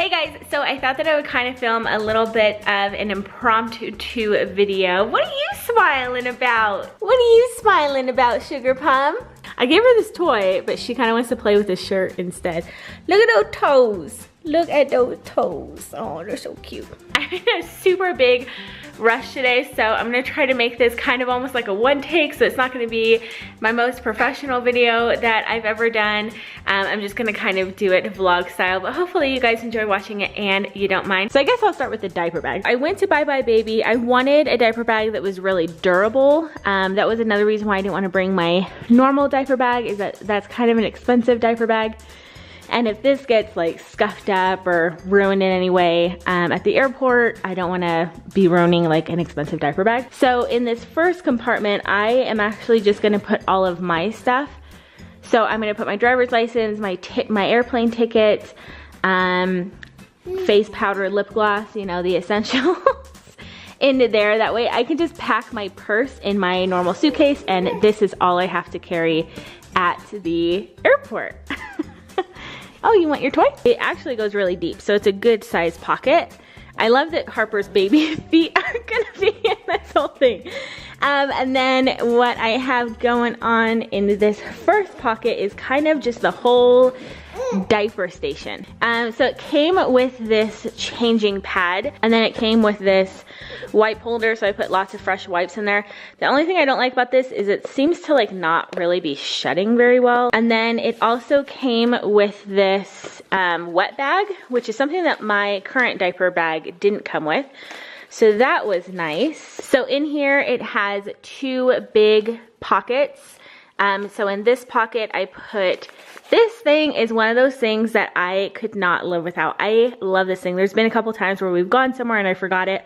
Hey guys, so I thought that I would kind of film a little bit of an impromptu video. What are you smiling about? What are you smiling about, Sugar Plum? I gave her this toy, but she kind of wants to play with the shirt instead. Look at those toes. Look at those toes. Oh, they're so cute. I'm in a super big rush today, so I'm gonna try to make this kind of almost like a one take, so it's not gonna be my most professional video that I've ever done. I'm just gonna kind of do it vlog style, but hopefully you guys enjoy watching it and you don't mind. So I guess I'll start with the diaper bag. I went to Bye Bye Baby. I wanted a diaper bag that was really durable. That was another reason why I didn't want to bring my normal diaper bag, is that that's kind of an expensive diaper bag. And if this gets like scuffed up or ruined in any way at the airport, I don't wanna be ruining like an expensive diaper bag. So in this first compartment, I am actually just gonna put all of my stuff. So I'm gonna put my driver's license, my airplane ticket, face powder, lip gloss, you know, the essentials into there. That way I can just pack my purse in my normal suitcase, and this is all I have to carry at the airport. Oh, you want your toy? It actually goes really deep, so it's a good size pocket. I love that Harper's baby feet are gonna be in this whole thing. And then what I have going on in this first pocket is kind of just the whole diaper station. So it came with this changing pad, and then it came with this wipe holder, so I put lots of fresh wipes in there. The only thing I don't like about this is it seems to like not really be shutting very well. And then it also came with this wet bag, which is something that my current diaper bag didn't come with. So that was nice. So in here it has two big pockets. So in this pocket I put, this thing is one of those things that I could not live without. I love this thing. There's been a couple times where we've gone somewhere and I forgot it,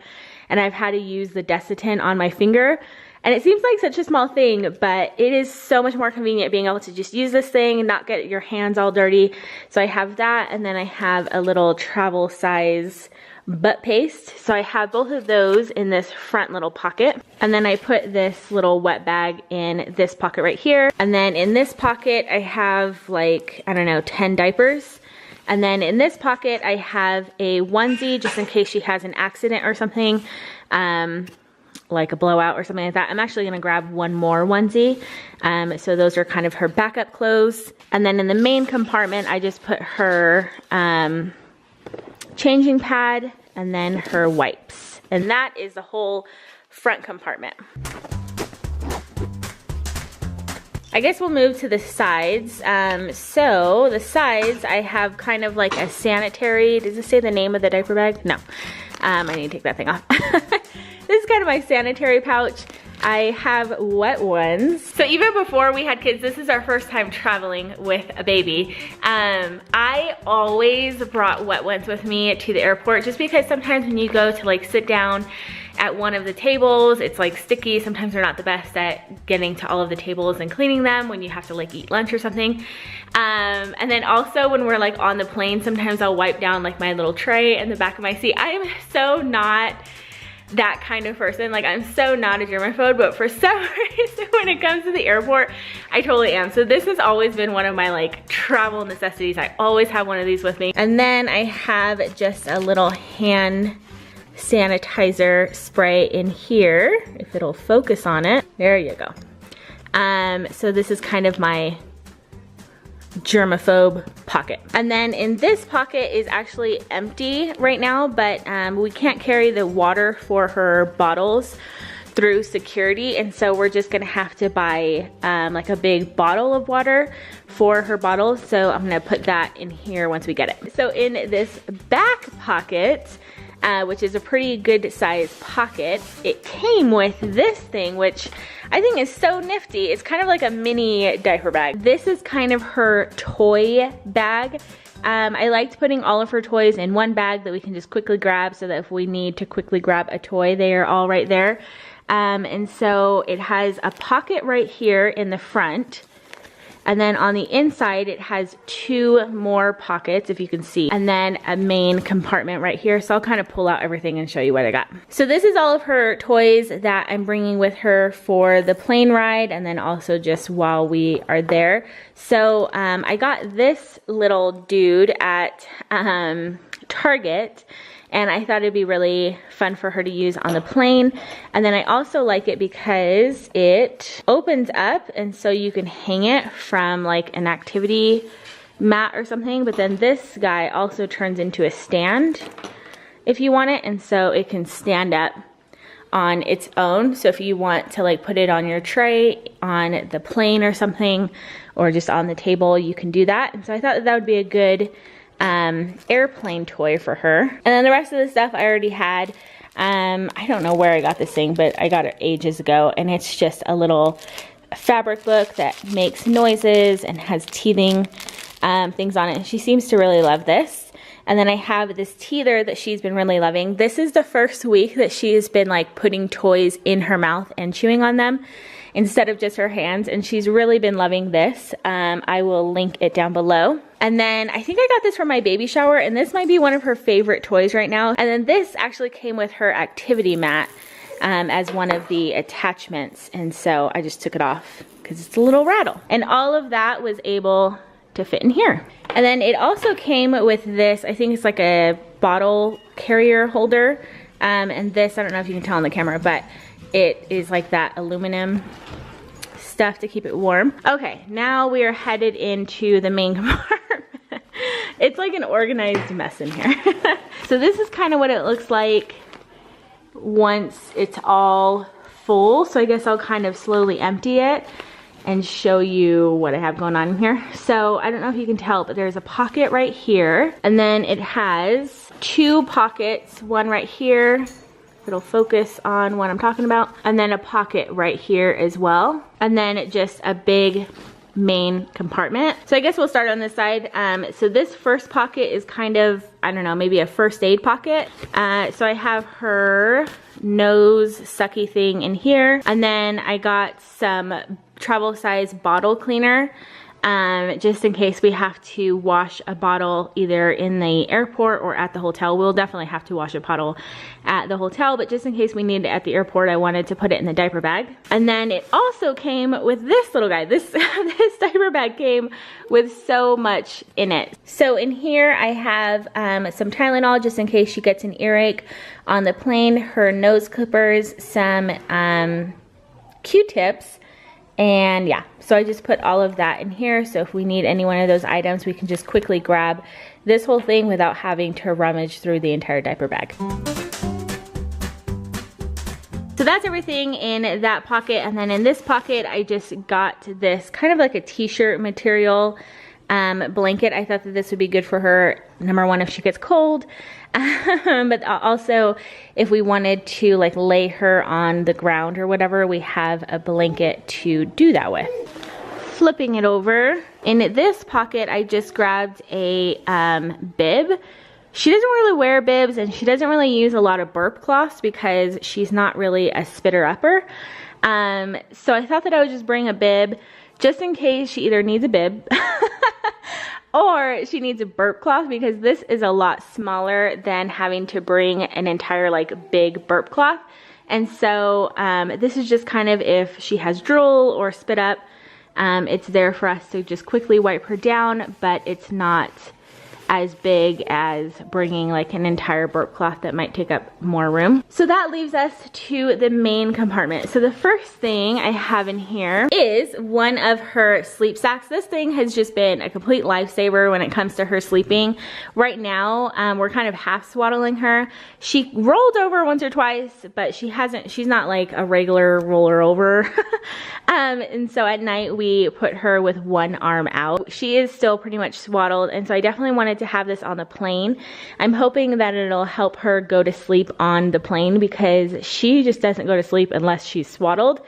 and I've had to use the Desitin on my finger. And it seems like such a small thing, but it is so much more convenient being able to just use this thing and not get your hands all dirty. So I have that, and then I have a little travel size butt paste. So I have both of those in this front little pocket. And then I put this little wet bag in this pocket right here. And then in this pocket, I have like, I don't know, 10 diapers. And then in this pocket, I have a onesie just in case she has an accident or something, like a blowout or something like that. I'm actually gonna grab one more onesie. So those are kind of her backup clothes. And then in the main compartment, I just put her changing pad and then her wipes. And that is the whole front compartment. I guess we'll move to the sides. So the sides, I have kind of like a sanitary, does it say the name of the diaper bag? No, I need to take that thing off. This is kind of my sanitary pouch. I have wet ones. So even before we had kids, this is our first time traveling with a baby. I always brought wet ones with me to the airport, just because sometimes when you go to like sit down at one of the tables, it's like sticky. Sometimes they're not the best at getting to all of the tables and cleaning them when you have to like eat lunch or something. And then also when we're like on the plane, sometimes I'll wipe down like my little tray in the back of my seat. I am so not that kind of person. Like, I'm so not a germaphobe, but for some reason when it comes to the airport, I totally am. So this has always been one of my like travel necessities. I always have one of these with me. And then I have just a little hand sanitizer spray in here, if it'll focus on it. There you go. So this is kind of my germaphobe pocket. And then in this pocket is actually empty right now, but we can't carry the water for her bottles through security, and so we're just gonna have to buy like a big bottle of water for her bottles. So I'm gonna put that in here once we get it. So in this back pocket, which is a pretty good size pocket, it came with this thing, which I think is so nifty. It's kind of like a mini diaper bag. This is kind of her toy bag. I liked putting all of her toys in one bag that we can just quickly grab, so that if we need to quickly grab a toy, they are all right there. And so it has a pocket right here in the front. And then on the inside, it has two more pockets, if you can see, and then a main compartment right here. So I'll kind of pull out everything and show you what I got. So this is all of her toys that I'm bringing with her for the plane ride, and then also just while we are there. So I got this little dude at Target, and I thought it'd be really fun for her to use on the plane. And then I also like it because it opens up, and so you can hang it from like an activity mat or something, but then this guy also turns into a stand if you want it, and so it can stand up on its own. So if you want to like put it on your tray on the plane or something, or just on the table, you can do that. And so I thought that would be a good airplane toy for her. And then the rest of the stuff I already had. I don't know where I got this thing, but I got it ages ago, and it's just a little fabric book that makes noises and has teething things on it. And she seems to really love this. And then I have this teether that she's been really loving. This is the first week that she has been like putting toys in her mouth and chewing on them instead of just her hands, and she's really been loving this. I will link it down below. And then I think I got this for my baby shower, and this might be one of her favorite toys right now. And then this actually came with her activity mat as one of the attachments, and so I just took it off because it's a little rattle. And all of that was able to fit in here. And then it also came with this, I think it's like a bottle carrier holder, and this, I don't know if you can tell on the camera, but it is like that aluminum stuff to keep it warm. Okay, now we are headed into the main compartment. It's like an organized mess in here. So this is kind of what it looks like once it's all full. So I guess I'll kind of slowly empty it and show you what I have going on in here. So I don't know if you can tell, but there's a pocket right here, and then it has two pockets, one right here. It'll focus on what I'm talking about. And then a pocket right here as well. And then just a big main compartment. So I guess we'll start on this side. So this first pocket is kind of, I don't know, maybe a first aid pocket. So I have her nose sucky thing in here. And then I got some travel size bottle cleaner. Just in case we have to wash a bottle either in the airport or at the hotel. We'll definitely have to wash a bottle at the hotel, but just in case we need it at the airport, I wanted to put it in the diaper bag. And then it also came with this little guy. This diaper bag came with so much in it. So in here I have some Tylenol just in case she gets an earache on the plane, her nose clippers, some Q-tips, and yeah, so I just put all of that in here. So if we need any one of those items, we can just quickly grab this whole thing without having to rummage through the entire diaper bag. So that's everything in that pocket. And then in this pocket, I just got this kind of like a t-shirt material blanket. I thought that this would be good for her, number one, if she gets cold, but also if we wanted to like lay her on the ground or whatever, we have a blanket to do that with. Flipping it over, in this pocket I just grabbed a bib. She doesn't really wear bibs, and she doesn't really use a lot of burp cloths because she's not really a spitter upper. So I thought that I would just bring a bib just in case she either needs a bib or she needs a burp cloth, because this is a lot smaller than having to bring an entire like big burp cloth. And so this is just kind of if she has drool or spit up, it's there for us to just quickly wipe her down, but it's not as big as bringing like an entire burp cloth that might take up more room. So that leaves us to the main compartment. So the first thing I have in here is one of her sleep sacks. This thing has just been a complete lifesaver when it comes to her sleeping. Right now, we're kind of half swaddling her. She rolled over once or twice, but she's not like a regular roller over. And so at night we put her with one arm out. She is still pretty much swaddled, and so I definitely wanted to have this on the plane. I'm hoping that it'll help her go to sleep on the plane because she just doesn't go to sleep unless she's swaddled.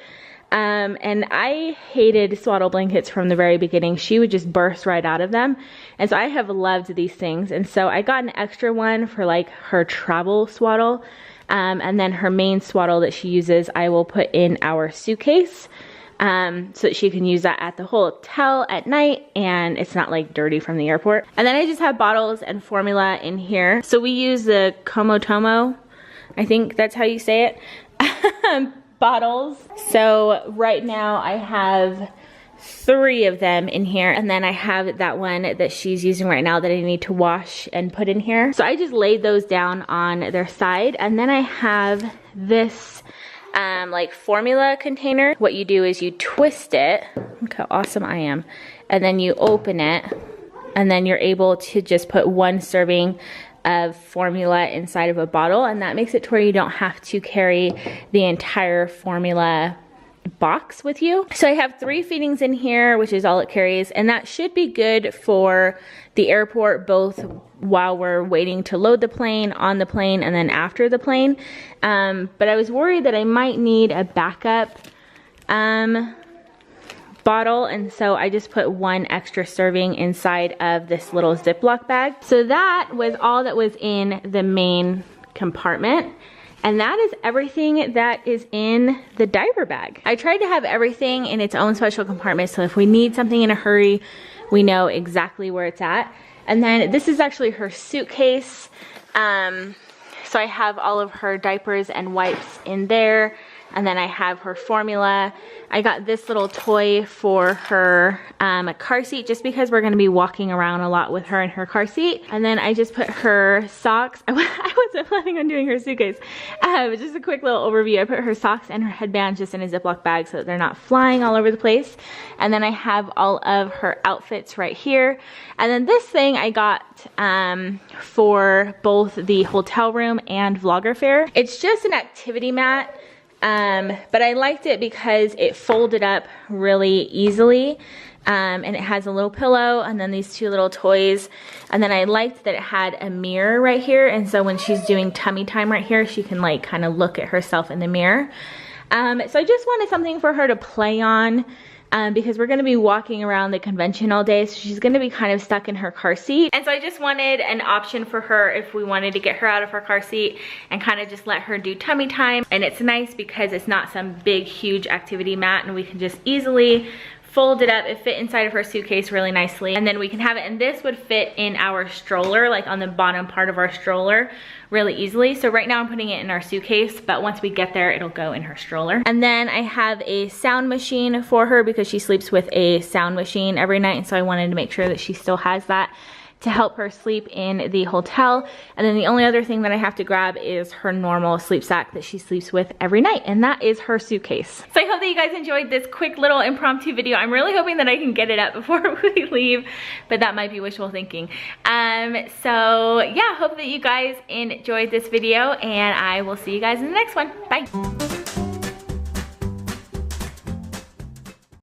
And I hated swaddle blankets from the very beginning. She would just burst right out of them. And so I have loved these things. And so I got an extra one for like her travel swaddle. And then her main swaddle that she uses, I will put in our suitcase. So that she can use that at the hotel at night and it's not like dirty from the airport. And then I just have bottles and formula in here. So we use the Komotomo, I think that's how you say it, bottles. So right now I have 3 of them in here, and then I have that one that she's using right now that I need to wash and put in here. So I just laid those down on their side, and then I have this like formula container. What you do is you twist it. Look how awesome I am. And then you open it, and then you're able to just put 1 serving of formula inside of a bottle, and that makes it to where you don't have to carry the entire formula box with you. So I have 3 feedings in here, which is all it carries, and that should be good for the airport, both while we're waiting to load the plane, on the plane, and then after the plane. But I was worried that I might need a backup bottle, and so I just put 1 extra serving inside of this little Ziploc bag. So that was all that was in the main compartment. And that is everything that is in the diaper bag. I tried to have everything in its own special compartment, so if we need something in a hurry, we know exactly where it's at. And then this is actually her suitcase. So I have all of her diapers and wipes in there. And then I have her formula. I got this little toy for her car seat, just because we're gonna be walking around a lot with her in her car seat. And then I just put her socks. I wasn't planning on doing her suitcase. Just a quick little overview. I put her socks and her headband just in a Ziploc bag so that they're not flying all over the place. And then I have all of her outfits right here. And then this thing I got for both the hotel room and vlogger fare. It's just an activity mat. But I liked it because it folded up really easily, and it has a little pillow and then these 2 little toys. And then I liked that it had a mirror right here, and so when she's doing tummy time right here, she can like kind of look at herself in the mirror. So I just wanted something for her to play on, because we're gonna be walking around the convention all day, so she's gonna be kind of stuck in her car seat. And so I just wanted an option for her if we wanted to get her out of her car seat and kind of just let her do tummy time. And it's nice because it's not some big, huge activity mat, and we can just easily fold it up. It fit inside of her suitcase really nicely, and then we can have it, and this would fit in our stroller, like on the bottom part of our stroller really easily. So right now I'm putting it in our suitcase, but once we get there, it'll go in her stroller. And then I have a sound machine for her because she sleeps with a sound machine every night, and so I wanted to make sure that she still has that to help her sleep in the hotel. And then the only other thing that I have to grab is her normal sleep sack that she sleeps with every night, and that is her suitcase. So I hope that you guys enjoyed this quick little impromptu video. I'm really hoping that I can get it up before we leave, but that might be wishful thinking. So yeah, hope that you guys enjoyed this video, and I will see you guys in the next one. Bye.